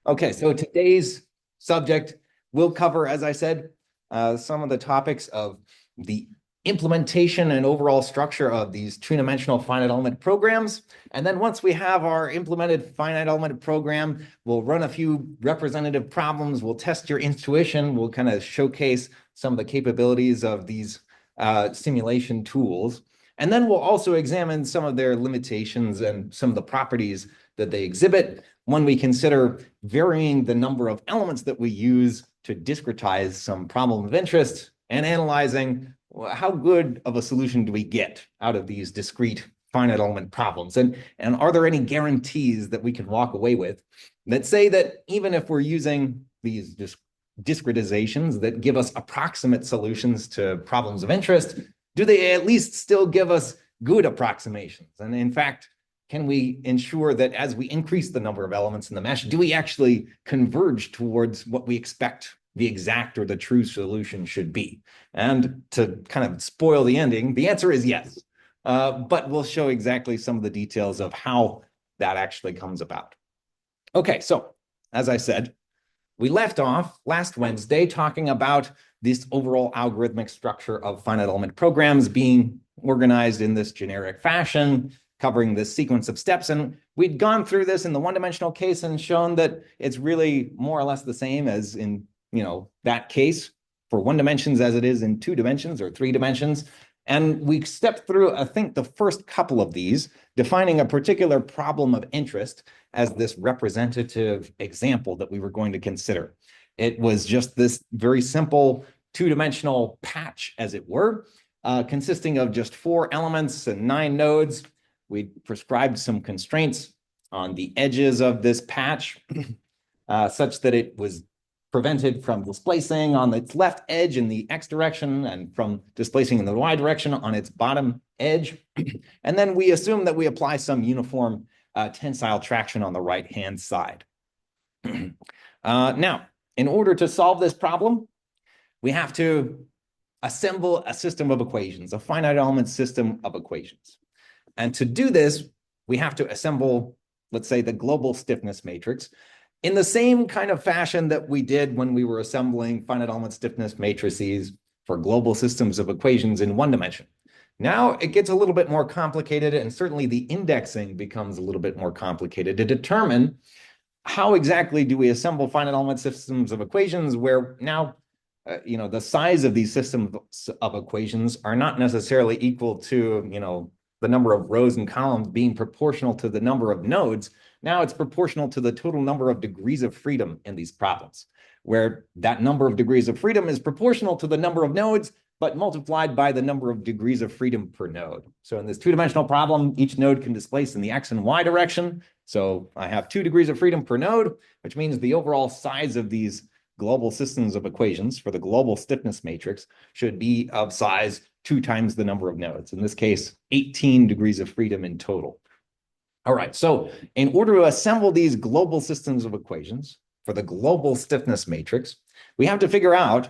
Okay, so today's subject will cover, as I said, some of the topics of the implementation and overall structure of these two-dimensional finite element programs. And then once we have our implemented finite element program, we'll run a few representative problems. We'll test your intuition. We'll kind of showcase some of the capabilities of these simulation tools. And then we'll also examine some of their limitations and some of the properties that they exhibit when we consider varying the number of elements that we use to discretize some problem of interest and analyzing how good of a solution do we get out of these discrete finite element problems, and are there any guarantees that we can walk away with that say that even if we're using these discretizations that give us approximate solutions to problems of interest, do they at least still give us good approximations? And in fact, can we ensure that as we increase the number of elements in the mesh, do we actually converge towards what we expect the exact or the true solution should be? And to kind of spoil the ending, the answer is yes. But we'll show exactly some of the details of how that actually comes about. Okay, so as I said, we left off last Wednesday talking about this overall algorithmic structure of finite element programs being organized in this generic fashion, covering this sequence of steps. And we'd gone through this in the one-dimensional case and shown that it's really more or less the same as in, that case for one dimensions as it is in 2 dimensions or 3 dimensions. And we stepped through, I think, the first couple of these, defining a particular problem of interest as this representative example that we were going to consider. It was just this very simple 2-dimensional patch, as it were, consisting of just 4 elements and 9 nodes. We prescribed some constraints on the edges of this patch such that it was prevented from displacing on its left edge in the x direction and from displacing in the y direction on its bottom edge. And then we assume that we apply some uniform tensile traction on the right-hand side. Now, in order to solve this problem, we have to assemble a system of equations, a finite element system of equations. And to do this, we have to assemble, let's say, the global stiffness matrix in the same kind of fashion that we did when we were assembling finite element stiffness matrices for global systems of equations in 1 dimension. Now it gets a little bit more complicated, and certainly the indexing becomes a little bit more complicated to determine how exactly do we assemble finite element systems of equations where now the size of these systems of equations are not necessarily equal to the number of rows and columns being proportional to the number of nodes. Now it's proportional to the total number of degrees of freedom in these problems, where that number of degrees of freedom is proportional to the number of nodes, but multiplied by the number of degrees of freedom per node. So in this 2-dimensional problem, each node can displace in the x and y direction. So I have 2 degrees of freedom per node, which means the overall size of these global systems of equations for the global stiffness matrix should be of size 2 times the number of nodes. In this case, 18 degrees of freedom in total. All right, so in order to assemble these global systems of equations for the global stiffness matrix, we have to figure out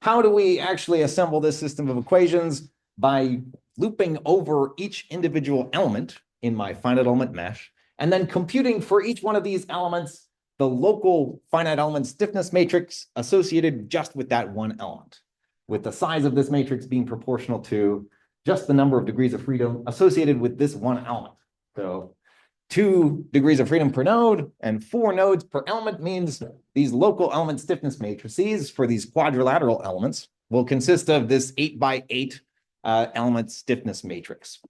how do we actually assemble this system of equations by looping over each individual element in my finite element mesh, and then computing for each one of these elements the local finite element stiffness matrix associated just with that one element, with the size of this matrix being proportional to just the number of degrees of freedom associated with this one element. So 2 degrees of freedom per node and 4 nodes per element means these local element stiffness matrices for these quadrilateral elements will consist of this 8x8 element stiffness matrix.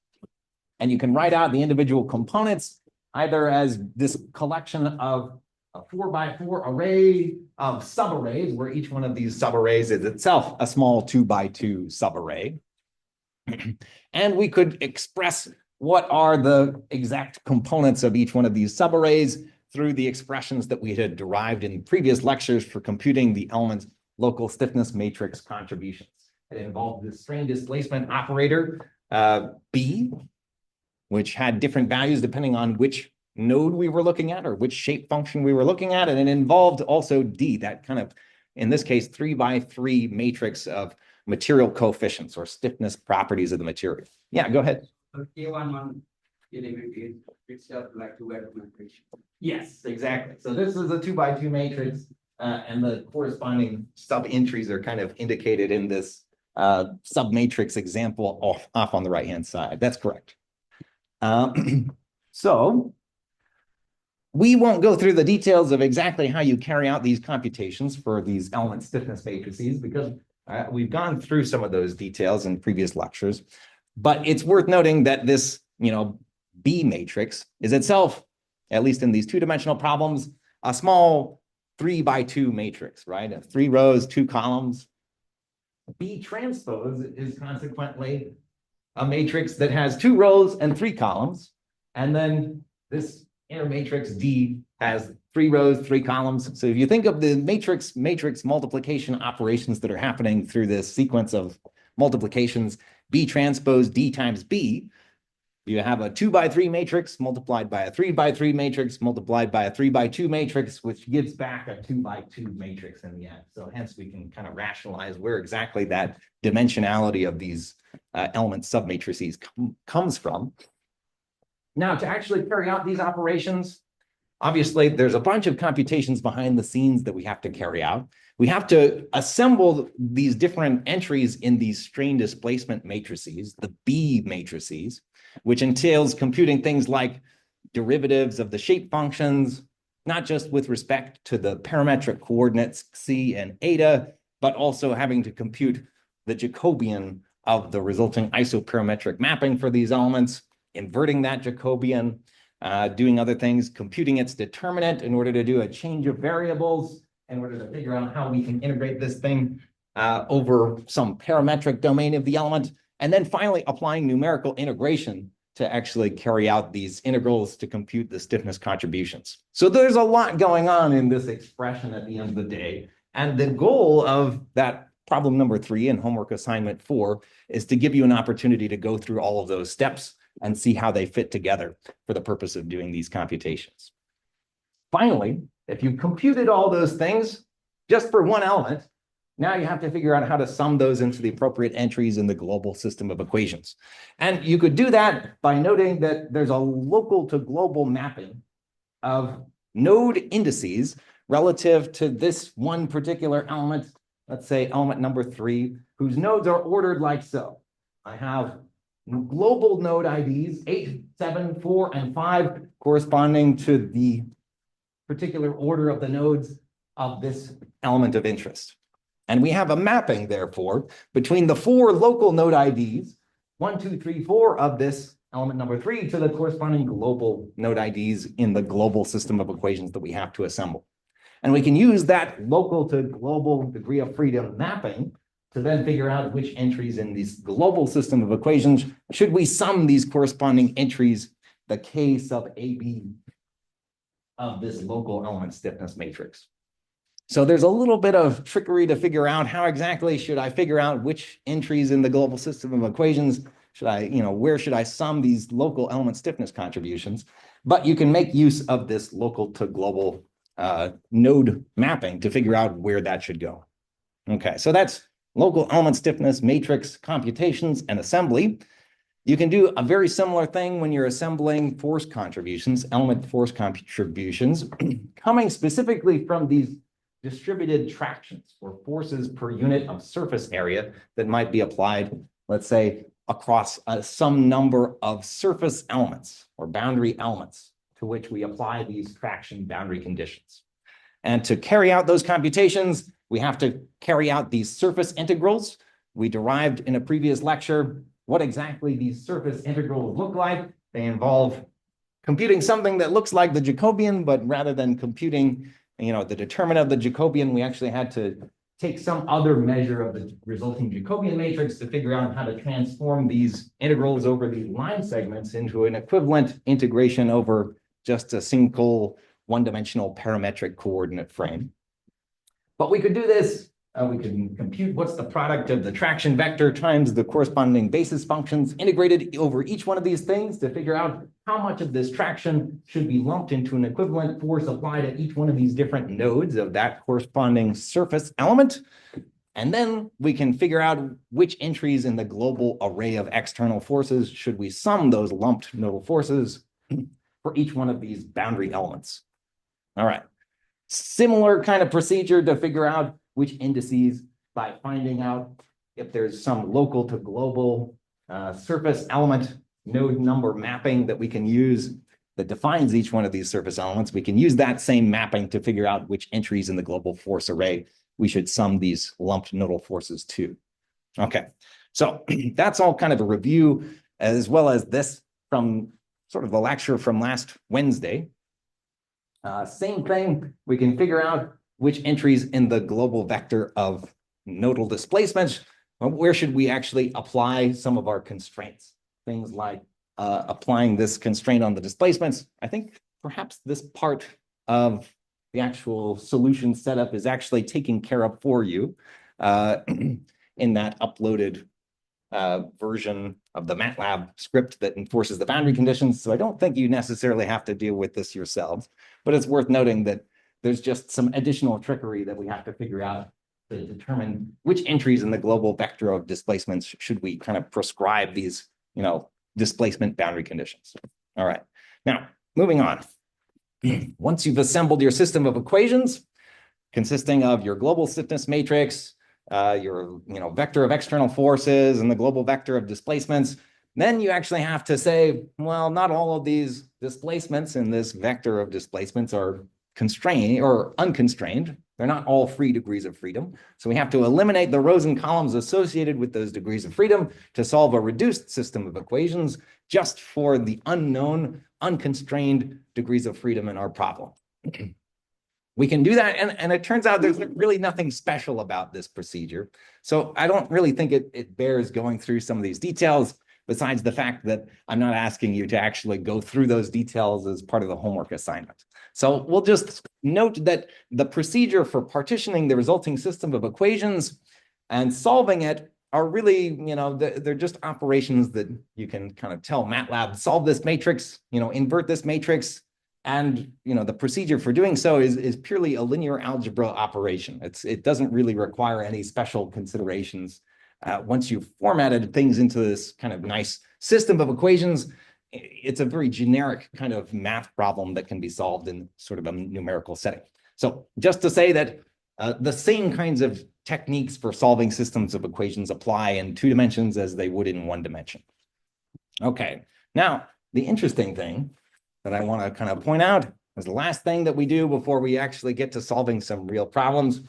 And you can write out the individual components either as this collection of a 4x4 array of subarrays, where each one of these subarrays is itself a small 2x2 subarray. And we could express what are the exact components of each one of these subarrays through the expressions that we had derived in previous lectures for computing the element's local stiffness matrix contributions. It involved the strain displacement operator, B, which had different values depending on which node we were looking at or which shape function we were looking at. And it involved also D, that kind of, in this case, 3x3 matrix of material coefficients or stiffness properties of the material. Yeah, go ahead. So K11 It's just like 2x matrix. Yes, exactly. So this is a 2x2 matrix, and the corresponding sub-entries are kind of indicated in this sub-matrix example off on the right-hand side. That's correct. So we won't go through the details of exactly how you carry out these computations for these element stiffness matrices because we've gone through some of those details in previous lectures. But it's worth noting that this, B matrix is itself, at least in these two-dimensional problems, a small 3x2 matrix, right? 3 rows, 2 columns. B transpose is consequently a matrix that has 2 rows and 3 columns. And then this inner matrix D has 3 rows, 3 columns. So if you think of the matrix multiplication operations that are happening through this sequence of multiplications, B transpose D times B, you have a 2x3 matrix multiplied by a 3x3 matrix multiplied by a 3x2 matrix, which gives back a 2x2 matrix in the end. So hence we can kind of rationalize where exactly that dimensionality of these element submatrices comes from. Now, to actually carry out these operations, obviously, there's a bunch of computations behind the scenes that we have to carry out. We have to assemble these different entries in these strain displacement matrices, the B matrices, which entails computing things like derivatives of the shape functions, not just with respect to the parametric coordinates C and eta, but also having to compute the Jacobian of the resulting isoparametric mapping for these elements, inverting that Jacobian, doing other things, computing its determinant in order to do a change of variables, in order to figure out how we can integrate this thing over some parametric domain of the element, and then finally applying numerical integration to actually carry out these integrals to compute the stiffness contributions. So there's a lot going on in this expression at the end of the day. And the goal of that problem number 3 in homework assignment 4 is to give you an opportunity to go through all of those steps and see how they fit together for the purpose of doing these computations. Finally, if you've computed all those things just for one element, now you have to figure out how to sum those into the appropriate entries in the global system of equations. And you could do that by noting that there's a local to global mapping of node indices relative to this one particular element, let's say element number 3, whose nodes are ordered like so. I have global node IDs, 8, 7, 4, and 5, corresponding to the particular order of the nodes of this element of interest. And we have a mapping, therefore, between the 4 local node IDs, 1, 2, 3, 4 of this element number 3 to the corresponding global node IDs in the global system of equations that we have to assemble. And we can use that local to global degree of freedom mapping to then figure out which entries in this global system of equations should we sum these corresponding entries, the K sub AB of this local element stiffness matrix. So there's a little bit of trickery to figure out how exactly should I figure out which entries in the global system of equations should I, where should I sum these local element stiffness contributions? But you can make use of this local to global node mapping to figure out where that should go. Okay, so that's local element stiffness matrix computations and assembly. You can do a very similar thing when you're assembling force contributions, element force contributions, coming specifically from these distributed tractions or forces per unit of surface area that might be applied, let's say, across some number of surface elements or boundary elements to which we apply these traction boundary conditions. And to carry out those computations, we have to carry out these surface integrals. We derived in a previous lecture what exactly these surface integrals look like. They involve computing something that looks like the Jacobian, but rather than computing the determinant of the Jacobian, we actually had to take some other measure of the resulting Jacobian matrix to figure out how to transform these integrals over these line segments into an equivalent integration over just a single one-dimensional parametric coordinate frame. But we could do this. We can compute what's the product of the traction vector times the corresponding basis functions integrated over each one of these things to figure out how much of this traction should be lumped into an equivalent force applied at each one of these different nodes of that corresponding surface element. And then we can figure out which entries in the global array of external forces should we sum those lumped nodal forces for each one of these boundary elements. All right. Similar kind of procedure to figure out which indices by finding out if there's some local to global surface element node number mapping that we can use that defines each one of these surface elements. We can use that same mapping to figure out which entries in the global force array we should sum these lumped nodal forces to. Okay, so that's all kind of a review, as well as this from sort of the lecture from last Wednesday. Same thing, we can figure out which entries in the global vector of nodal displacements, where should we actually apply some of our constraints? Things like applying this constraint on the displacements. I think perhaps this part of the actual solution setup is actually taken care of for you in that uploaded version of the MATLAB script that enforces the boundary conditions. So I don't think you necessarily have to deal with this yourselves, but it's worth noting that there's just some additional trickery that we have to figure out to determine which entries in the global vector of displacements should we kind of prescribe these, displacement boundary conditions. All right, now moving on. Once you've assembled your system of equations consisting of your global stiffness matrix, your vector of external forces and the global vector of displacements, then you actually have to say, well, not all of these displacements in this vector of displacements are constrained or unconstrained. They're not all free degrees of freedom. So we have to eliminate the rows and columns associated with those degrees of freedom to solve a reduced system of equations just for the unknown, unconstrained degrees of freedom in our problem. We can do that, and it turns out there's really nothing special about this procedure. So I don't really think it bears going through some of these details, besides the fact that I'm not asking you to actually go through those details as part of the homework assignment. So we'll just note that the procedure for partitioning the resulting system of equations and solving it are really, they're just operations that you can kind of tell MATLAB, solve this matrix, invert this matrix. And, the procedure for doing so is purely a linear algebra operation. It doesn't really require any special considerations. Once you've formatted things into this kind of nice system of equations, it's a very generic kind of math problem that can be solved in sort of a numerical setting. So just to say that the same kinds of techniques for solving systems of equations apply in 2 dimensions as they would in 1 dimension. Okay, now the interesting thing that I want to kind of point out is the last thing that we do before we actually get to solving some real problems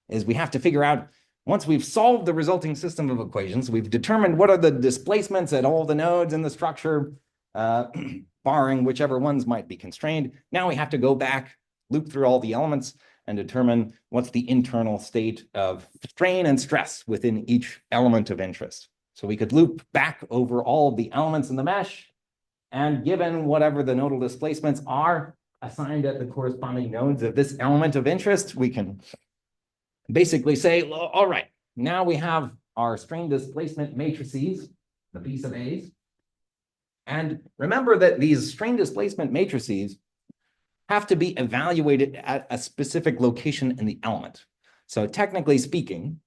is we have to figure out, once we've solved the resulting system of equations, we've determined what are the displacements at all the nodes in the structure, barring whichever ones might be constrained. Now we have to go back, loop through all the elements, and determine what's the internal state of strain and stress within each element of interest. So we could loop back over all of the elements in the mesh, and given whatever the nodal displacements are assigned at the corresponding nodes of this element of interest, we can basically say, all right, now we have our strain displacement matrices, the B sub A's. And remember that these strain displacement matrices have to be evaluated at a specific location in the element. So technically speaking,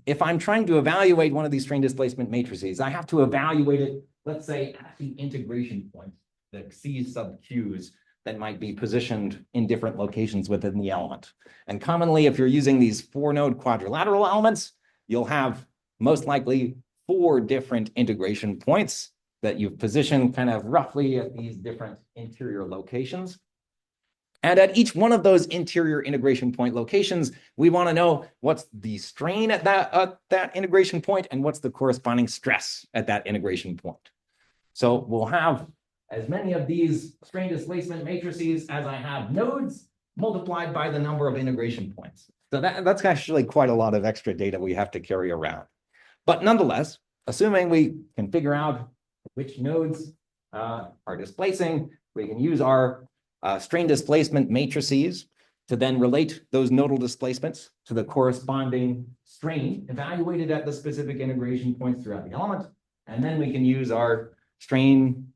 if I'm trying to evaluate one of these strain displacement matrices, I have to evaluate it, let's say, at the integration point, the C sub Q's that might be positioned in different locations within the element. And commonly, if you're using these 4-node quadrilateral elements, you'll have most likely 4 different integration points that you've positioned kind of roughly at these different interior locations. And at each one of those interior integration point locations, we want to know what's the strain at that integration point and what's the corresponding stress at that integration point. So we'll have as many of these strain displacement matrices as I have nodes multiplied by the number of integration points. So that's actually quite a lot of extra data we have to carry around. But nonetheless, assuming we can figure out which nodes are displacing, we can use our strain displacement matrices to then relate those nodal displacements to the corresponding strain evaluated at the specific integration points throughout the element. And then we can use our strain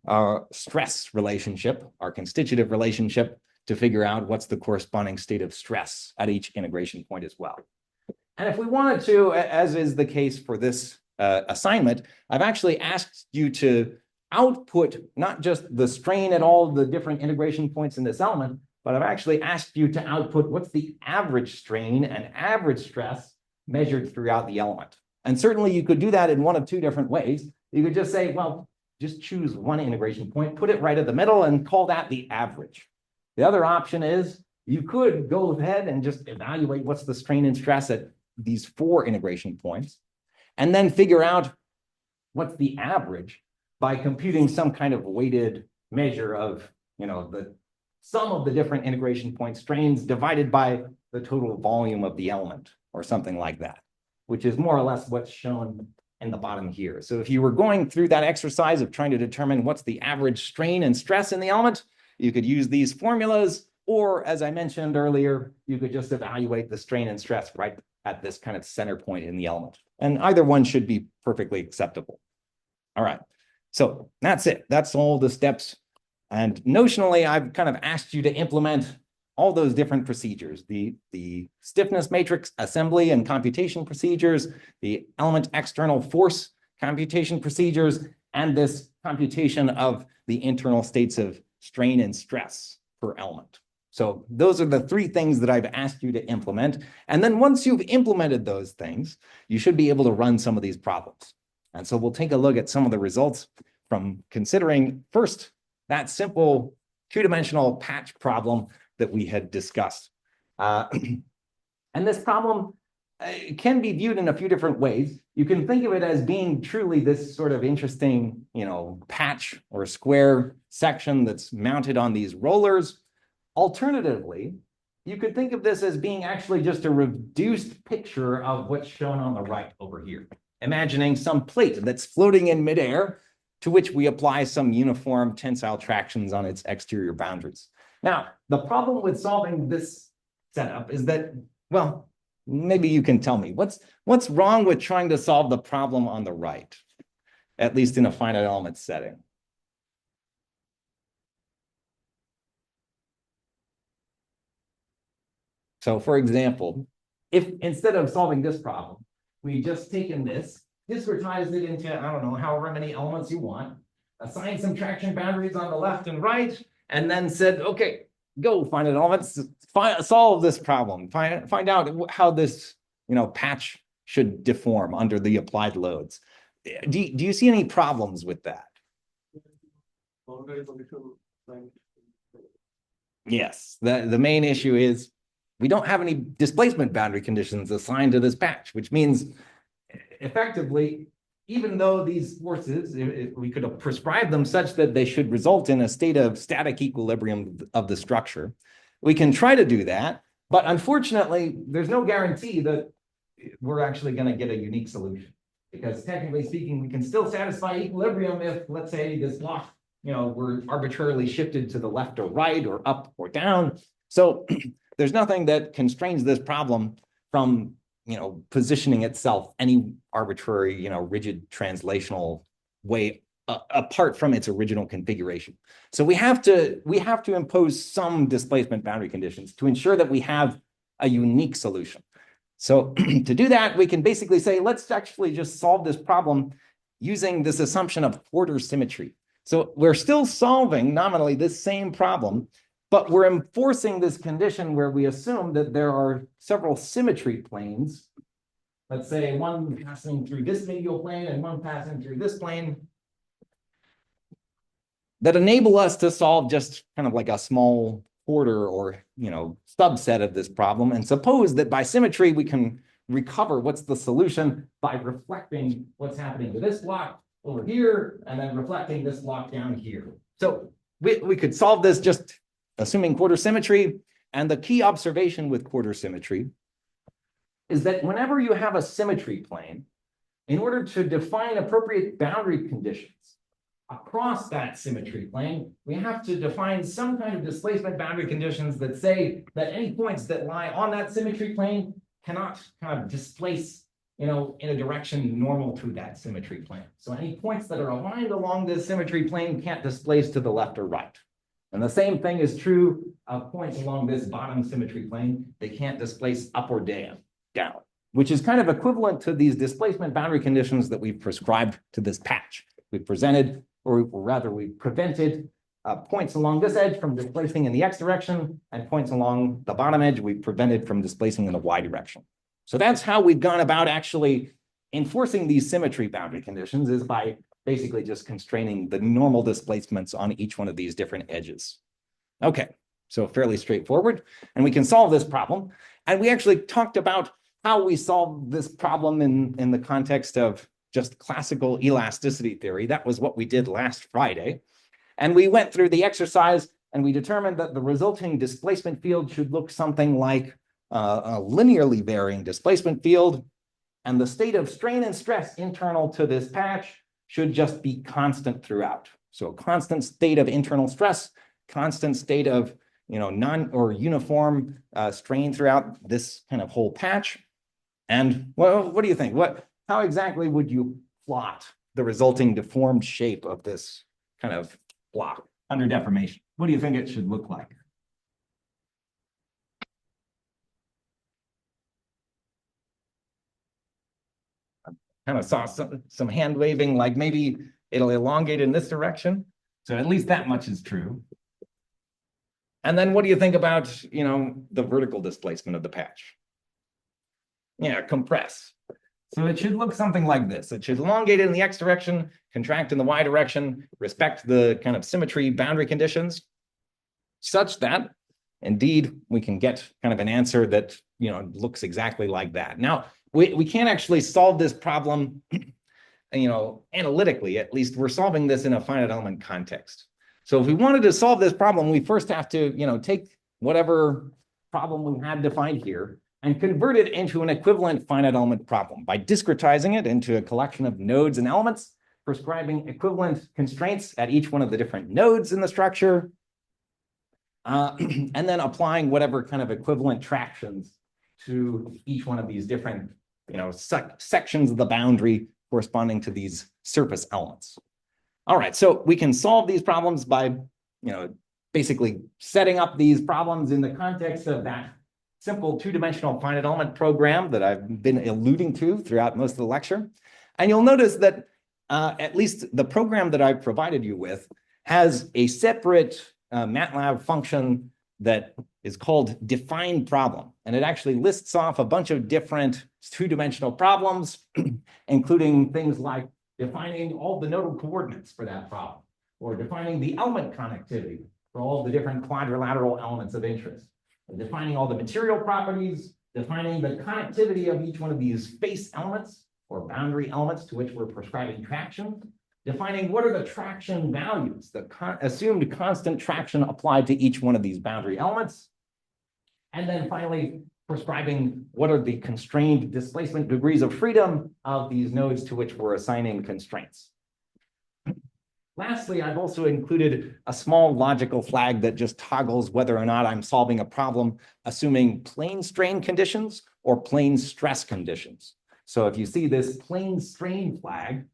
stress relationship, our constitutive relationship, to figure out what's the corresponding state of stress at each integration point as well. And if we wanted to, as is the case for this assignment, I've actually asked you to output not just the strain at all the different integration points in this element, but I've actually asked you to output what's the average strain and average stress measured throughout the element. And certainly you could do that in one of two different ways. You could just say, well, just choose one integration point, put it right at the middle, and call that the average. The other option is you could go ahead and just evaluate what's the strain and stress at these 4 integration points, and then figure out what's the average by computing some kind of weighted measure of, the sum of the different integration point strains divided by the total volume of the element or something like that, which is more or less what's shown in the bottom here. So if you were going through that exercise of trying to determine what's the average strain and stress in the element, you could use these formulas, or as I mentioned earlier, you could just evaluate the strain and stress right at this kind of center point in the element. And either one should be perfectly acceptable. All right, so that's it. That's all the steps. And notionally, I've kind of asked you to implement all those different procedures, the stiffness matrix assembly and computation procedures, the element external force computation procedures, and this computation of the internal states of strain and stress per element. So those are the 3 things that I've asked you to implement. And then once you've implemented those things, you should be able to run some of these problems. And so we'll take a look at some of the results from considering first that simple 2-dimensional patch problem that we had discussed. And this problem can be viewed in a few different ways. You can think of it as being truly this sort of interesting, patch or square section that's mounted on these rollers. Alternatively, you could think of this as being actually just a reduced picture of what's shown on the right over here. Imagining some plate that's floating in midair to which we apply some uniform tensile tractions on its exterior boundaries. Now, the problem with solving this setup is that, well, maybe you can tell me, what's wrong with trying to solve the problem on the right, at least in a finite element setting? So for example, if instead of solving this problem, we just taken this, discretized it into, I don't know, however many elements you want, assigned some traction boundaries on the left and right, and then said, okay, go finite elements, solve this problem, find out how this, patch should deform under the applied loads. Do you see any problems with that? Yes, the main issue is we don't have any displacement boundary conditions assigned to this patch, which means effectively, even though these forces, if we could have prescribed them such that they should result in a state of static equilibrium of the structure, we can try to do that. But unfortunately, there's no guarantee that we're actually going to get a unique solution. Because technically speaking, we can still satisfy equilibrium if, let's say, this block, were arbitrarily shifted to the left or right or up or down. So there's nothing that constrains this problem from, positioning itself any arbitrary, rigid translational way apart from its original configuration. So we have to impose some displacement boundary conditions to ensure that we have a unique solution. So to do that, we can basically say, let's actually just solve this problem using this assumption of quarter symmetry. So we're still solving nominally this same problem, but we're enforcing this condition where we assume that there are several symmetry planes. Let's say one passing through this medial plane and one passing through this plane, that enable us to solve just kind of like a small quarter or, subset of this problem. And suppose that by symmetry, we can recover what's the solution by reflecting what's happening to this block over here and then reflecting this block down here. So we could solve this just assuming quarter symmetry. And the key observation with quarter symmetry is that whenever you have a symmetry plane, in order to define appropriate boundary conditions across that symmetry plane, we have to define some kind of displacement boundary conditions that say that any points that lie on that symmetry plane cannot kind of displace, in a direction normal to that symmetry plane. So any points that are aligned along this symmetry plane can't displace to the left or right. And the same thing is true of points along this bottom symmetry plane. They can't displace up or down. which is kind of equivalent to these displacement boundary conditions that we've prescribed to this patch. We've presented, or rather we prevented points along this edge from displacing in the x direction, and points along the bottom edge we prevented from displacing in the y direction. So that's how we've gone about actually enforcing these symmetry boundary conditions, is by basically just constraining the normal displacements on each one of these different edges. Okay, so fairly straightforward, and we can solve this problem. And we actually talked about how we solve this problem in the context of just classical elasticity theory. That was what we did last Friday. And we went through the exercise and we determined that the resulting displacement field should look something like a linearly varying displacement field. And the state of strain and stress internal to this patch should just be constant throughout. So constant state of internal stress, constant state of non or uniform strain throughout this kind of whole patch. And well, what do you think? How exactly would you plot the resulting deformed shape of this kind of block under deformation? What do you think it should look like? I kind of saw some hand waving, like maybe it'll elongate in this direction. So at least that much is true. And then what do you think about, the vertical displacement of the patch? Yeah, compress. So it should look something like this. It should elongate in the x direction, contract in the y direction, respect the kind of symmetry boundary conditions, such that indeed we can get kind of an answer that looks exactly like that. Now, we can't actually solve this problem, analytically. At least we're solving this in a finite element context. So if we wanted to solve this problem, we first have to, take whatever problem we had defined here and convert it into an equivalent finite element problem by discretizing it into a collection of nodes and elements, prescribing equivalent constraints at each one of the different nodes in the structure, and then applying whatever kind of equivalent tractions to each one of these different, sections of the boundary corresponding to these surface elements. All right, so we can solve these problems by, basically setting up these problems in the context of that simple two-dimensional finite element program that I've been alluding to throughout most of the lecture. And you'll notice that at least the program that I've provided you with has a separate MATLAB function that is called define problem. And it actually lists off a bunch of different two-dimensional problems, including things like defining all the nodal coordinates for that problem, or defining the element connectivity for all the different quadrilateral elements of interest, and defining all the material properties, defining the connectivity of each one of these face elements or boundary elements to which we're prescribing traction, defining what are the traction values, the assumed constant traction applied to each one of these boundary elements, and then finally prescribing what are the constrained displacement degrees of freedom of these nodes to which we're assigning constraints. Lastly, I've also included a small logical flag that just toggles whether or not I'm solving a problem assuming plane strain conditions or plane stress conditions. So if you see this plane strain flag,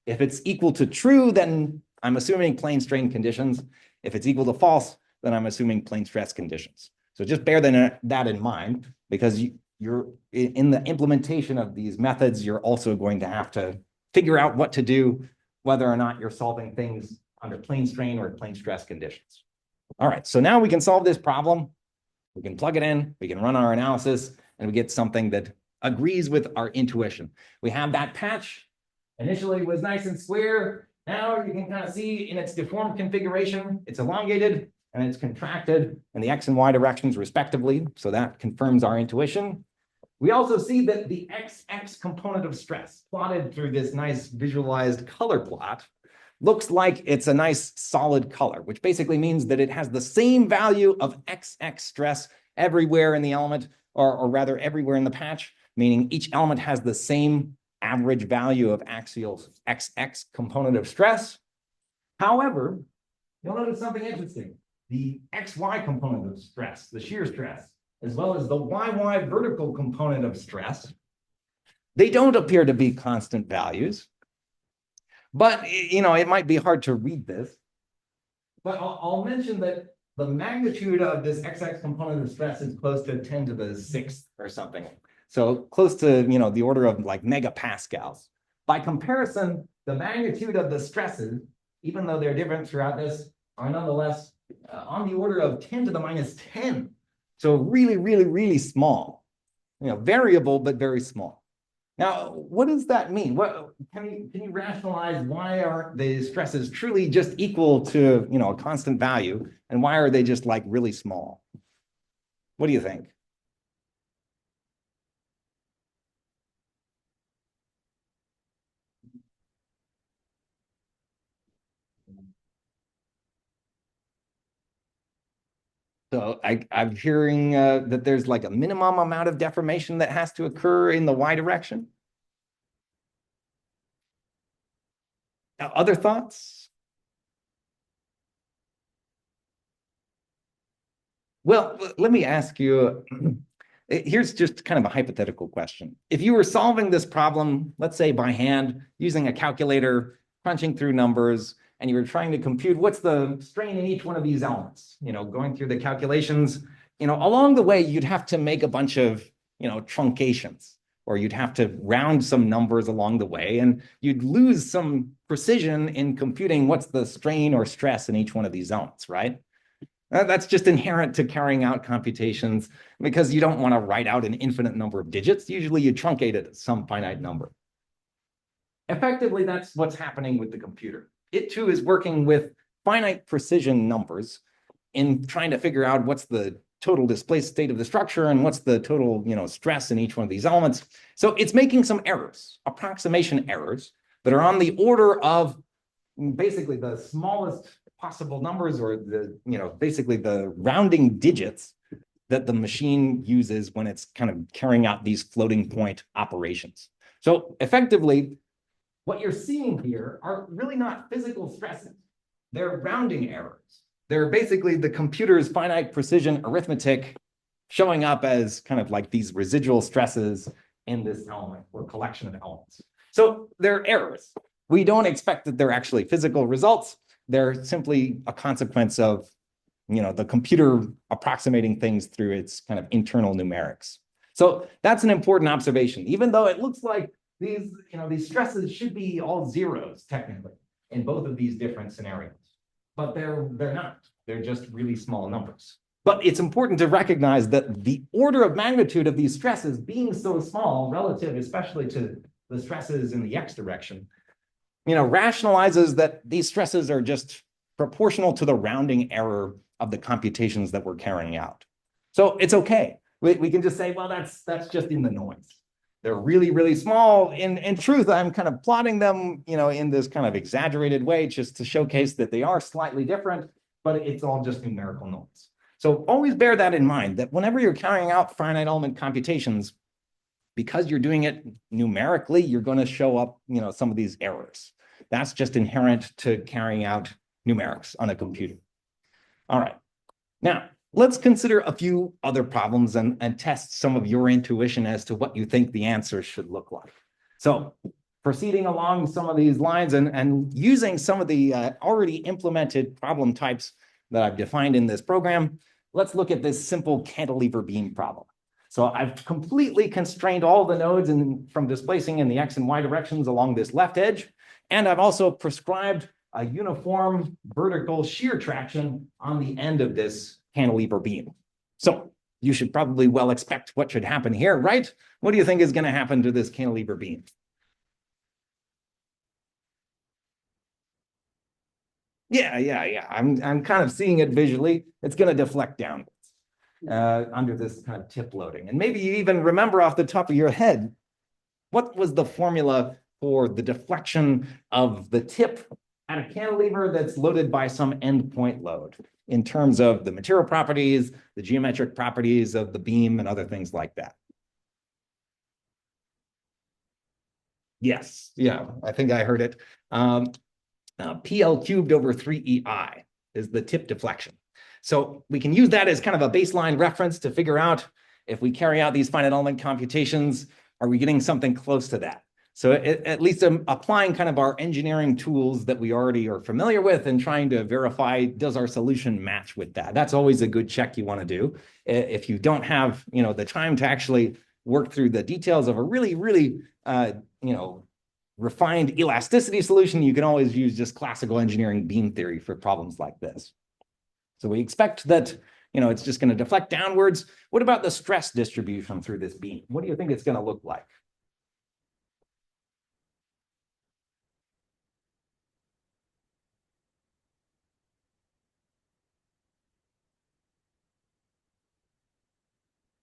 if it's equal to true, then I'm assuming plane strain conditions. If it's equal to false, then I'm assuming plane stress conditions. So just bear that in mind, because you're in the implementation of these methods, you're also going to have to figure out what to do, whether or not you're solving things under plane strain or plane stress conditions. All right, so now we can solve this problem. We can plug it in, we can run our analysis, and we get something that agrees with our intuition. We have that patch. Initially it was nice and square. Now you can kind of see in its deformed configuration, it's elongated and it's contracted in the x and y directions respectively. So that confirms our intuition. We also see that the XX component of stress plotted through this nice visualized color plot looks like it's a nice solid color, which basically means that it has the same value of XX stress everywhere in the element, or rather everywhere in the patch, meaning each element has the same average value of axial XX component of stress. However, you'll notice something interesting. The XY component of stress, the shear stress, as well as the YY vertical component of stress, they don't appear to be constant values. But, it might be hard to read this. But I'll mention that the magnitude of this XX component of stress is close to 10 to the 6th or something. So close to, the order of like megapascals. By comparison, the magnitude of the stresses, even though they're different throughout this, are nonetheless on the order of 10 to the minus 10. So really, really, really small. Variable, but very small. Now, what does that mean? What can you rationalize why are the stresses truly just equal to a constant value, and why are they just like really small? What do you think? So I'm hearing that there's like a minimum amount of deformation that has to occur in the y direction. Other thoughts? Well, let me ask you, here's just kind of a hypothetical question. If you were solving this problem, let's say by hand, using a calculator, crunching through numbers, and you were trying to compute what's the strain in each one of these elements, going through the calculations, along the way, you'd have to make a bunch of, truncations, or you'd have to round some numbers along the way, and you'd lose some precision in computing what's the strain or stress in each one of these elements, right? That's just inherent to carrying out computations because you don't want to write out an infinite number of digits. Usually you truncate it at some finite number. Effectively, that's what's happening with the computer. It too is working with finite precision numbers in trying to figure out what's the total displaced state of the structure and what's the total, stress in each one of these elements. So it's making some errors, approximation errors, that are on the order of basically the smallest possible numbers, or basically the rounding digits that the machine uses when it's kind of carrying out these floating point operations. So effectively, what you're seeing here are really not physical stresses. They're rounding errors. They're basically the computer's finite precision arithmetic showing up as kind of like these residual stresses in this element or collection of elements. So they're errors. We don't expect that they're actually physical results. They're simply a consequence of, the computer approximating things through its kind of internal numerics. So that's an important observation, even though it looks like these stresses should be all zeros technically in both of these different scenarios, but they're not. They're just really small numbers. But it's important to recognize that the order of magnitude of these stresses being so small relative, especially to the stresses in the x direction, rationalizes that these stresses are just proportional to the rounding error of the computations that we're carrying out. So it's okay. We can just say, well, that's just in the noise. They're really, really small. In truth, I'm kind of plotting them, in this kind of exaggerated way just to showcase that they are slightly different, but it's all just numerical noise. So always bear that in mind, that whenever you're carrying out finite element computations, because you're doing it numerically, you're going to show up, some of these errors. That's just inherent to carrying out numerics on a computer. All right. Now, let's consider a few other problems and test some of your intuition as to what you think the answers should look like. So proceeding along some of these lines and using some of the already implemented problem types that I've defined in this program, let's look at this simple cantilever beam problem. So I've completely constrained all the nodes from displacing in the x and y directions along this left edge. And I've also prescribed a uniform vertical shear traction on the end of this cantilever beam. So you should probably well expect what should happen here, right? What do you think is going to happen to this cantilever beam? Yeah. I'm kind of seeing it visually. It's going to deflect downwards under this kind of tip loading. And maybe you even remember off the top of your head, what was the formula for the deflection of the tip at a cantilever that's loaded by some endpoint load in terms of the material properties, the geometric properties of the beam, and other things like that? Yes, yeah, I think I heard it. PL cubed over 3EI is the tip deflection. So we can use that as kind of a baseline reference to figure out if we carry out these finite element computations, are we getting something close to that? So at least I'm applying kind of our engineering tools that we already are familiar with and trying to verify, does our solution match with that? That's always a good check you want to do. If you don't have, the time to actually work through the details of a really, really, refined elasticity solution, you can always use just classical engineering beam theory for problems like this. So we expect that, it's just going to deflect downwards. What about the stress distribution through this beam? What do you think it's going to look like?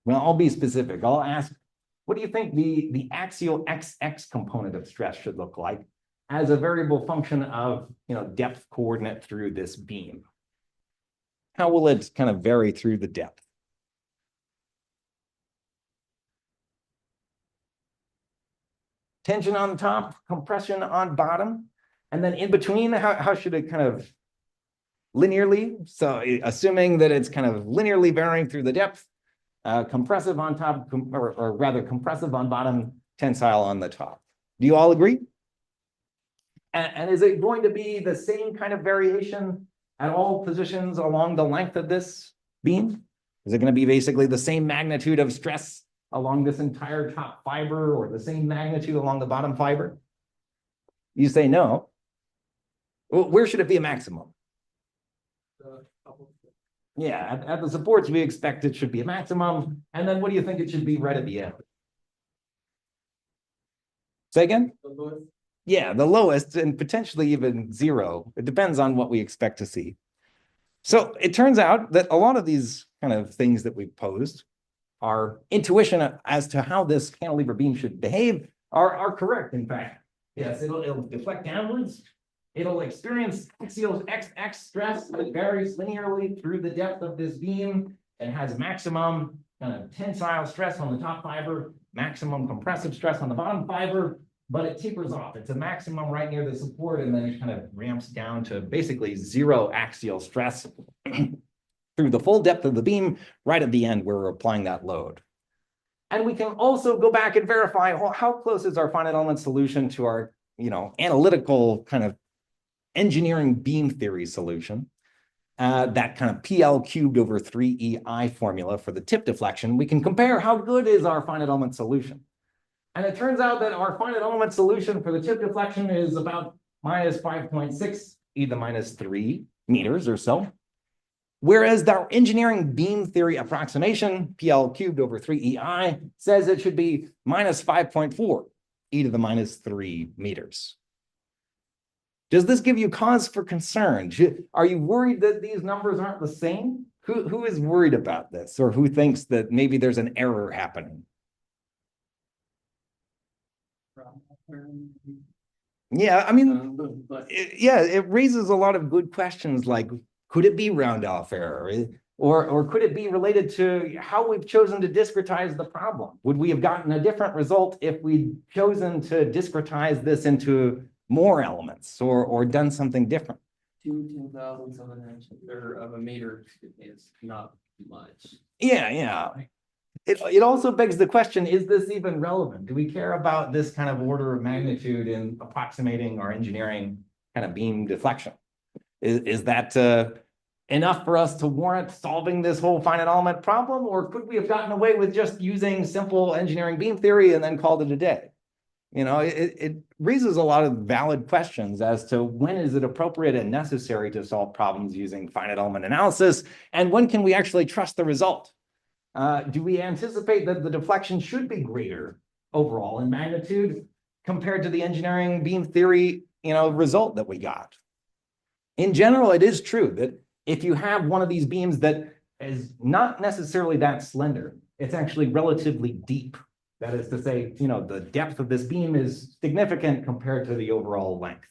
Well, I'll be specific. I'll ask, what do you think the axial XX component of stress should look like as a variable function of, depth coordinate through this beam? How will it kind of vary through the depth? Tension on top, compression on bottom, and then in between, how should it kind of linearly? So assuming that it's kind of linearly varying through the depth, compressive on top, or rather compressive on bottom, tensile on the top. Do you all agree? And is it going to be the same kind of variation at all positions along the length of this beam? Is it going to be basically the same magnitude of stress along this entire top fiber or the same magnitude along the bottom fiber? You say no. Well, where should it be a maximum? Yeah, at the supports, we expect it should be a maximum. And then what do you think it should be right at the end? Say again? The lowest. Yeah, the lowest and potentially even zero. It depends on what we expect to see. So it turns out that a lot of these kind of things that we've posed, our intuition as to how this cantilever beam should behave are correct, in fact. Yes, it'll deflect downwards. It'll experience axial XX stress that varies linearly through the depth of this beam and has maximum kind of tensile stress on the top fiber, maximum compressive stress on the bottom fiber, but it tapers off. It's a maximum right near the support, and then it kind of ramps down to basically zero axial stress through the full depth of the beam right at the end where we're applying that load. And we can also go back and verify, well, how close is our finite element solution to our, analytical kind of engineering beam theory solution, that kind of PL cubed over 3EI formula for the tip deflection. We can compare how good is our finite element solution. And it turns out that our finite element solution for the tip deflection is about minus 5.6 e to the minus 3 meters or so. Whereas our engineering beam theory approximation, PL cubed over 3EI, says it should be minus 5.4 e to the minus 3 meters. Does this give you cause for concern? Are you worried that these numbers aren't the same? Who is worried about this, or who thinks that maybe there's an error happening? Yeah, I mean, it raises a lot of good questions like, could it be round-off error? Or could it be related to how we've chosen to discretize the problem? Would we have gotten a different result if we'd chosen to discretize this into more elements or done something different? 2/10,000 of an inch or of a meter is not much. Yeah. It also begs the question, is this even relevant? Do we care about this kind of order of magnitude in approximating our engineering kind of beam deflection? Is that enough for us to warrant solving this whole finite element problem? Or could we have gotten away with just using simple engineering beam theory and then called it a day? It raises a lot of valid questions as to when is it appropriate and necessary to solve problems using finite element analysis, and when can we actually trust the result? Do we anticipate that the deflection should be greater overall in magnitude compared to the engineering beam theory, result that we got? In general, it is true that if you have one of these beams that is not necessarily that slender, it's actually relatively deep. That is to say, the depth of this beam is significant compared to the overall length.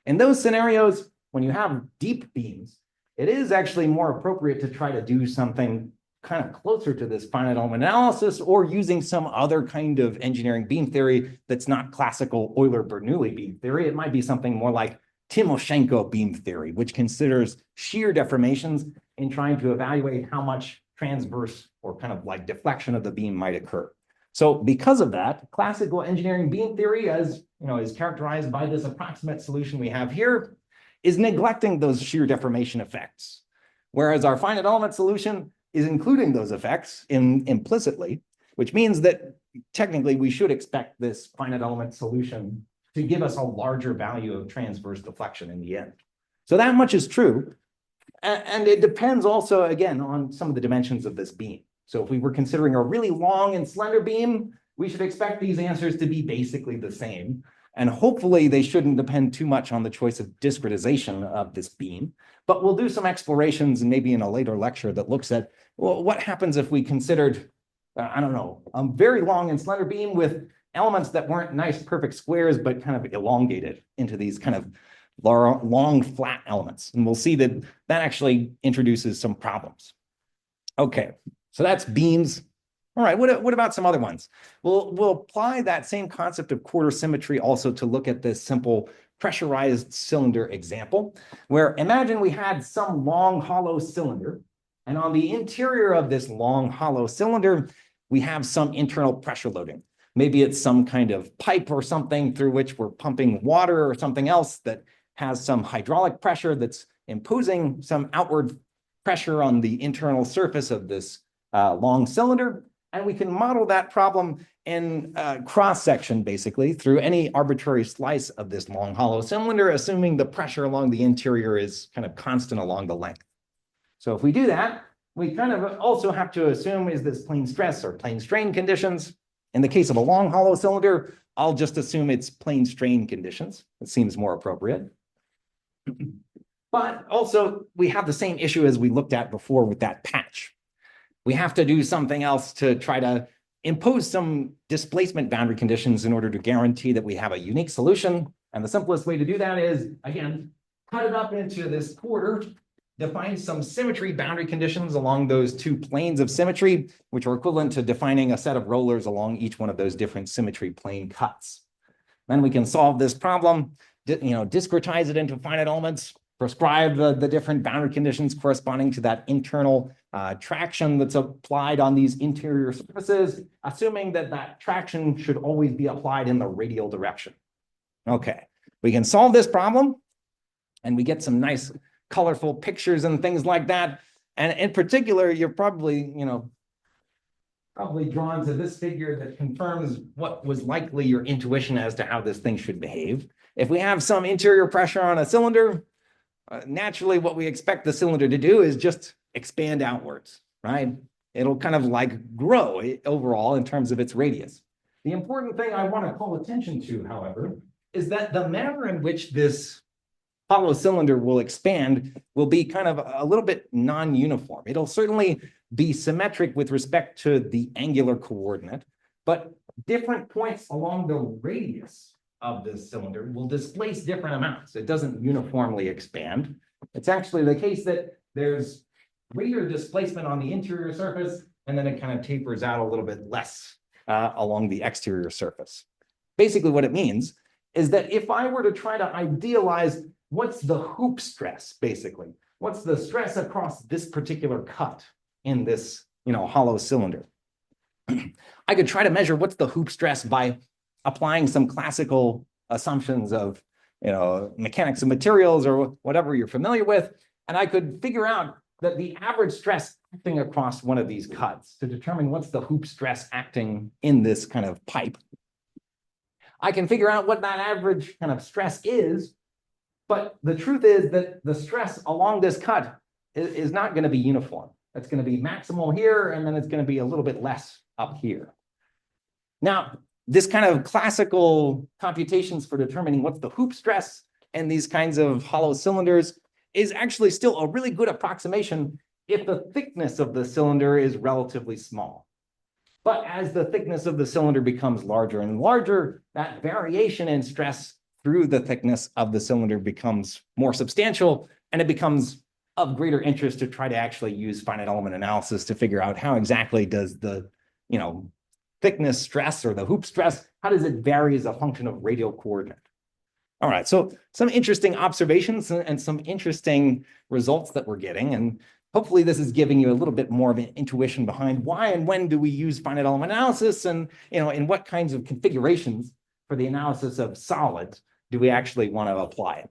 In those scenarios, when you have deep beams, it is actually more appropriate to try to do something kind of closer to this finite element analysis, or using some other kind of engineering beam theory that's not classical Euler-Bernoulli beam theory. It might be something more like Timoshenko beam theory, which considers shear deformations in trying to evaluate how much transverse or kind of like deflection of the beam might occur. So because of that, classical engineering beam theory, as is characterized by this approximate solution we have here, is neglecting those shear deformation effects. Whereas our finite element solution is including those effects implicitly, which means that technically we should expect this finite element solution to give us a larger value of transverse deflection in the end. So that much is true. And it depends also, again, on some of the dimensions of this beam. So if we were considering a really long and slender beam, we should expect these answers to be basically the same. And hopefully they shouldn't depend too much on the choice of discretization of this beam. But we'll do some explorations and maybe in a later lecture that looks at, well, what happens if we considered, I don't know, a very long and slender beam with elements that weren't nice, perfect squares, but kind of elongated into these kind of long, flat elements. And we'll see that that actually introduces some problems. Okay, so that's beams. All right, what about some other ones? We'll apply that same concept of quarter symmetry also to look at this simple pressurized cylinder example, where imagine we had some long hollow cylinder, and on the interior of this long hollow cylinder, we have some internal pressure loading. Maybe it's some kind of pipe or something through which we're pumping water or something else that has some hydraulic pressure that's imposing some outward pressure on the internal surface of this long cylinder. And we can model that problem in cross-section, basically, through any arbitrary slice of this long hollow cylinder, assuming the pressure along the interior is kind of constant along the length. So if we do that, we kind of also have to assume, is this plane stress or plane strain conditions? In the case of a long hollow cylinder, I'll just assume it's plane strain conditions. It seems more appropriate. But also, we have the same issue as we looked at before with that patch. We have to do something else to try to impose some displacement boundary conditions in order to guarantee that we have a unique solution. And the simplest way to do that is, again, cut it up into this quarter, define some symmetry boundary conditions along those two planes of symmetry, which are equivalent to defining a set of rollers along each one of those different symmetry plane cuts. Then we can solve this problem, discretize it into finite elements, prescribe the different boundary conditions corresponding to that internal traction that's applied on these interior surfaces, assuming that that traction should always be applied in the radial direction. Okay, we can solve this problem, and we get some nice colorful pictures and things like that. And in particular, you're probably drawn to this figure that confirms what was likely your intuition as to how this thing should behave. If we have some interior pressure on a cylinder, naturally what we expect the cylinder to do is just expand outwards, right? It'll kind of like grow overall in terms of its radius. The important thing I want to call attention to, however, is that the manner in which this hollow cylinder will expand will be kind of a little bit non-uniform. It'll certainly be symmetric with respect to the angular coordinate, but different points along the radius of this cylinder will displace different amounts. It doesn't uniformly expand. It's actually the case that there's greater displacement on the interior surface, and then it kind of tapers out a little bit less along the exterior surface. Basically, what it means is that if I were to try to idealize what's the hoop stress, basically, what's the stress across this particular cut in this hollow cylinder, I could try to measure what's the hoop stress by applying some classical assumptions of mechanics of materials or whatever you're familiar with, and I could figure out that the average stress acting across one of these cuts to determine what's the hoop stress acting in this kind of pipe. I can figure out what that average kind of stress is, but the truth is that the stress along this cut is not going to be uniform. It's going to be maximal here, and then it's going to be a little bit less up here. Now, this kind of classical computations for determining what's the hoop stress in these kinds of hollow cylinders is actually still a really good approximation if the thickness of the cylinder is relatively small. But as the thickness of the cylinder becomes larger and larger, that variation in stress through the thickness of the cylinder becomes more substantial, and it becomes of greater interest to try to actually use finite element analysis to figure out how exactly does the thickness stress or the hoop stress, how does it vary as a function of radial coordinate? All right, so some interesting observations and some interesting results that we're getting, and hopefully this is giving you a little bit more of an intuition behind why and when do we use finite element analysis, and in what kinds of configurations for the analysis of solids do we actually want to apply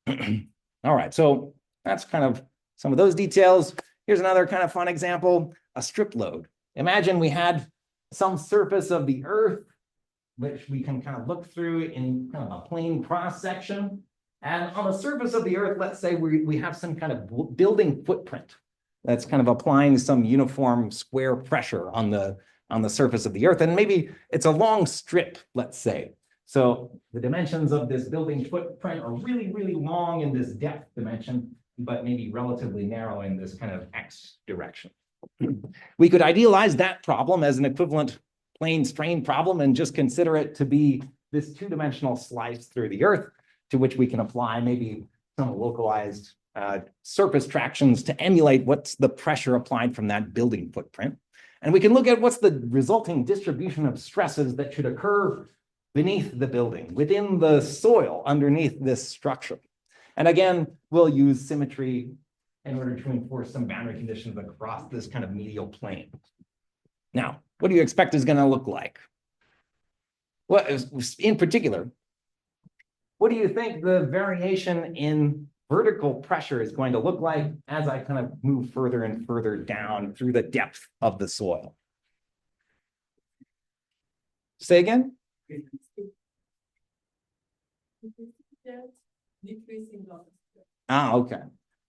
it. All right, so that's kind of some of those details. Here's another kind of fun example, a strip load. Imagine we had some surface of the Earth, which we can kind of look through in kind of a plane cross section. And on the surface of the Earth, let's say we have some kind of building footprint that's kind of applying some uniform square pressure on the surface of the Earth. And maybe it's a long strip, let's say. So the dimensions of this building footprint are really, really long in this depth dimension, but maybe relatively narrow in this kind of X direction. We could idealize that problem as an equivalent plane strain problem and just consider it to be this two-dimensional slice through the Earth, to which we can apply maybe some localized surface tractions to emulate what's the pressure applied from that building footprint. And we can look at what's the resulting distribution of stresses that should occur beneath the building, within the soil underneath this structure. And again, we'll use symmetry in order to enforce some boundary conditions across this kind of medial plane. Now, what do you expect is going to look like? Well, in particular, what do you think the variation in vertical pressure is going to look like as I kind of move further and further down through the depth of the soil? Say again? Okay.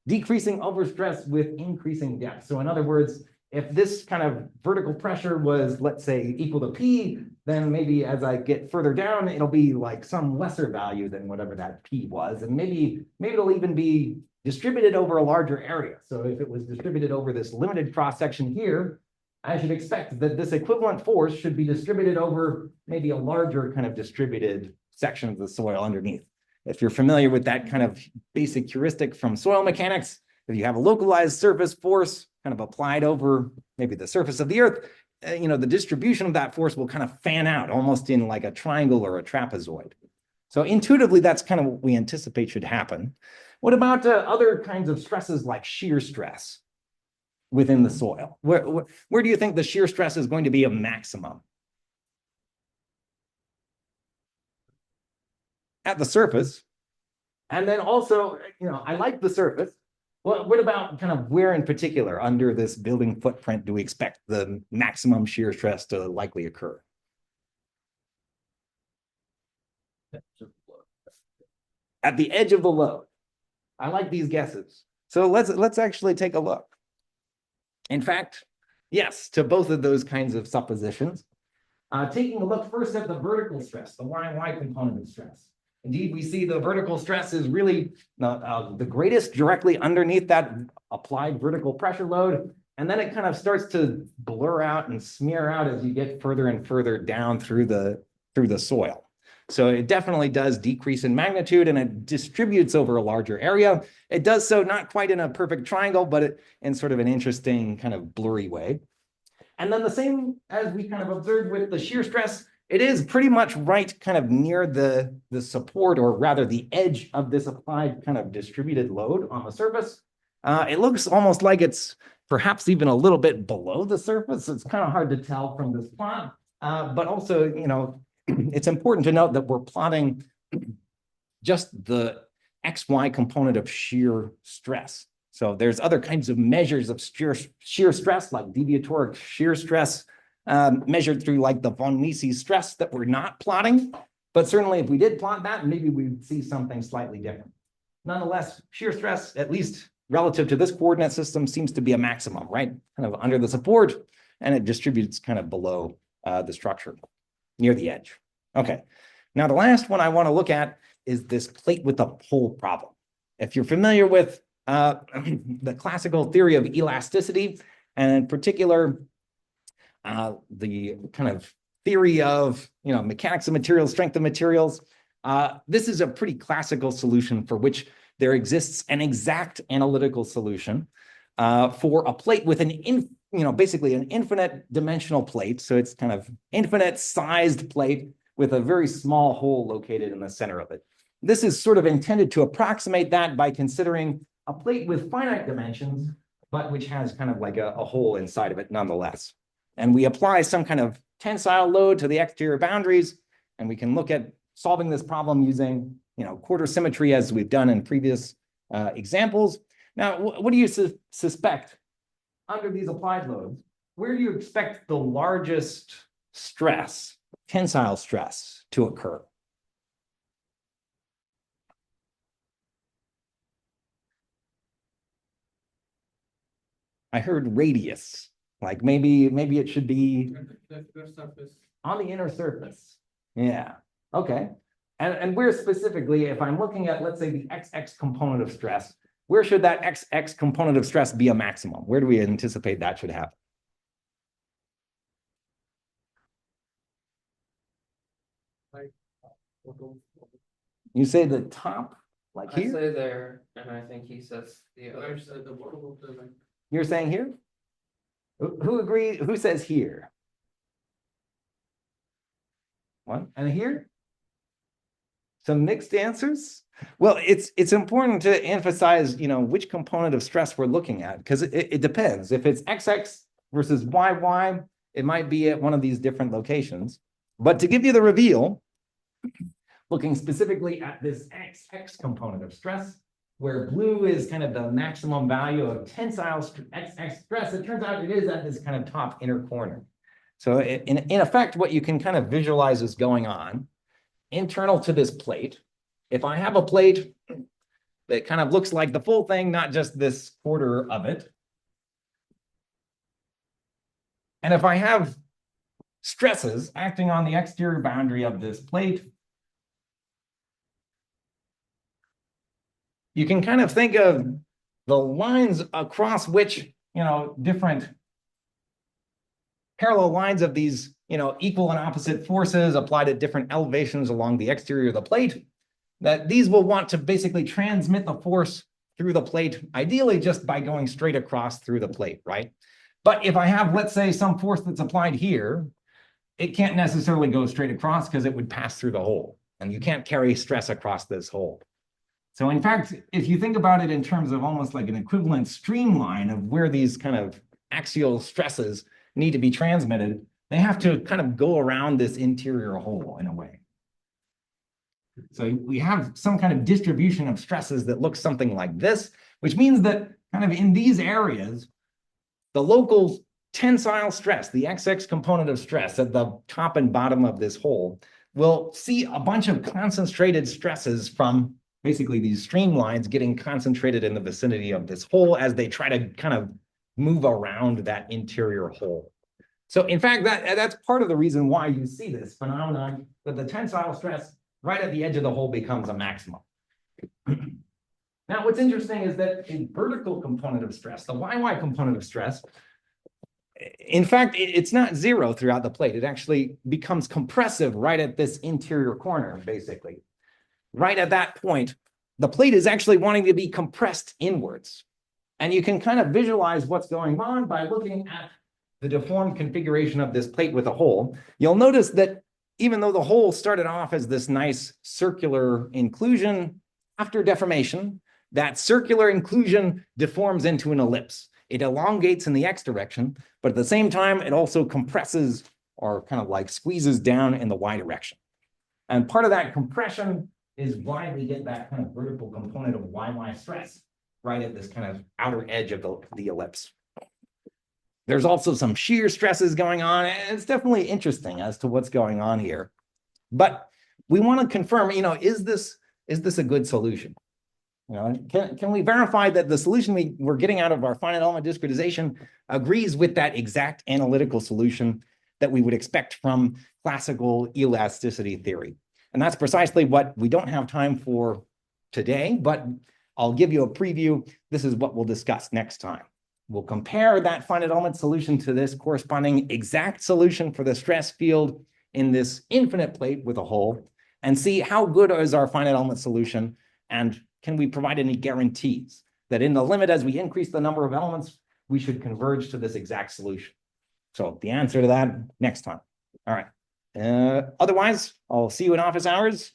Decreasing overstress with increasing depth. So in other words, if this kind of vertical pressure was, let's say, equal to P, then maybe as I get further down, it'll be like some lesser value than whatever that P was. And maybe it'll even be distributed over a larger area. So if it was distributed over this limited cross-section here, I should expect that this equivalent force should be distributed over maybe a larger kind of distributed section of the soil underneath. If you're familiar with that kind of basic heuristic from soil mechanics, if you have a localized surface force kind of applied over maybe the surface of the Earth, the distribution of that force will kind of fan out almost in like a triangle or a trapezoid. So intuitively, that's kind of what we anticipate should happen. What about other kinds of stresses like shear stress within the soil? Where do you think the shear stress is going to be a maximum? At the surface. And then also, I like the surface. What about kind of where in particular under this building footprint do we expect the maximum shear stress to likely occur? At the edge of the load. I like these guesses. So let's actually take a look. In fact, yes, to both of those kinds of suppositions. Taking a look first at the vertical stress, the y component of stress. Indeed, we see the vertical stress is really the greatest directly underneath that applied vertical pressure load. And then it kind of starts to blur out and smear out as you get further and further down through the soil. So it definitely does decrease in magnitude and it distributes over a larger area. It does so not quite in a perfect triangle, but in sort of an interesting kind of blurry way. And then the same as we kind of observed with the shear stress, it is pretty much right kind of near the support, or rather the edge of this applied kind of distributed load on the surface. It looks almost like it's perhaps even a little bit below the surface. It's kind of hard to tell from this plot, but also, it's important to note that we're plotting just the XY component of shear stress. So there's other kinds of measures of shear stress, like deviatoric shear stress, measured through like the von Mises stress that we're not plotting. But certainly if we did plot that, maybe we'd see something slightly different. Nonetheless, shear stress, at least relative to this coordinate system, seems to be a maximum, right? Kind of under the support, and it distributes kind of below the structure, near the edge. Okay, now the last one I want to look at is this plate with a pole problem. If you're familiar with the classical theory of elasticity, and in particular, the kind of theory of mechanics of materials, strength of materials, this is a pretty classical solution for which there exists an exact analytical solution for a plate with an basically an infinite dimensional plate. So it's kind of infinite sized plate with a very small hole located in the center of it. This is sort of intended to approximate that by considering a plate with finite dimensions, but which has kind of like a hole inside of it nonetheless. And we apply some kind of tensile load to the exterior boundaries, and we can look at solving this problem using quarter symmetry as we've done in previous examples. Now, what do you suspect under these applied loads? Where do you expect the largest stress, tensile stress to occur? I heard radius, like maybe it should be on the inner surface. Yeah, okay. And where specifically, if I'm looking at, let's say, the XX component of stress, where should that XX component of stress be a maximum? Where do we anticipate that should happen? You say the top, like I here? say there, and I think he says the other side. You're saying here? Who agrees? Who says here? One and here? Some mixed answers? Well, it's important to emphasize, which component of stress we're looking at, because it depends. If it's XX versus YY, it might be at one of these different locations. But to give you the reveal, looking specifically at this XX component of stress, where blue is kind of the maximum value of tensile XX stress, it turns out it is at this kind of top inner corner. So in effect, what you can kind of visualize is going on internal to this plate. If I have a plate that kind of looks like the full thing, not just this quarter of it, and if I have stresses acting on the exterior boundary of this plate, you can kind of think of the lines across which, different parallel lines of these, equal and opposite forces applied at different elevations along the exterior of the plate, that these will want to basically transmit the force through the plate, ideally just by going straight across through the plate, right? But if I have, let's say, some force that's applied here, it can't necessarily go straight across because it would pass through the hole, and you can't carry stress across this hole. So in fact, if you think about it in terms of almost like an equivalent streamline of where these kind of axial stresses need to be transmitted, they have to kind of go around this interior hole in a way. So we have some kind of distribution of stresses that looks something like this, which means that kind of in these areas, the local tensile stress, the XX component of stress at the top and bottom of this hole, will see a bunch of concentrated stresses from basically these streamlines getting concentrated in the vicinity of this hole as they try to kind of move around that interior hole. So in fact, that's part of the reason why you see this phenomenon, that the tensile stress right at the edge of the hole becomes a maximum. Now, what's interesting is that a vertical component of stress, the YY component of stress, in fact, it's not zero throughout the plate. It actually becomes compressive right at this interior corner, basically. Right at that point, the plate is actually wanting to be compressed inwards. And you can kind of visualize what's going on by looking at the deformed configuration of this plate with a hole. You'll notice that even though the hole started off as this nice circular inclusion, after deformation, that circular inclusion deforms into an ellipse. It elongates in the X direction, but at the same time, it also compresses or kind of like squeezes down in the Y direction. And part of that compression is why we get that kind of vertical component of YY stress right at this kind of outer edge of the ellipse. There's also some shear stresses going on, and it's definitely interesting as to what's going on here. But we want to confirm, is this a good solution? Can we verify that the solution we're getting out of our finite element discretization agrees with that exact analytical solution that we would expect from classical elasticity theory? And that's precisely what we don't have time for today, but I'll give you a preview. This is what we'll discuss next time. We'll compare that finite element solution to this corresponding exact solution for the stress field in this infinite plate with a hole and see how good is our finite element solution, and can we provide any guarantees that in the limit, as we increase the number of elements, we should converge to this exact solution. So the answer to that next time. All right. Otherwise, I'll see you in office hours.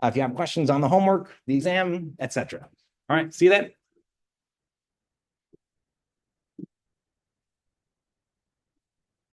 If you have questions on the homework, the exam, etc. All right, see you then.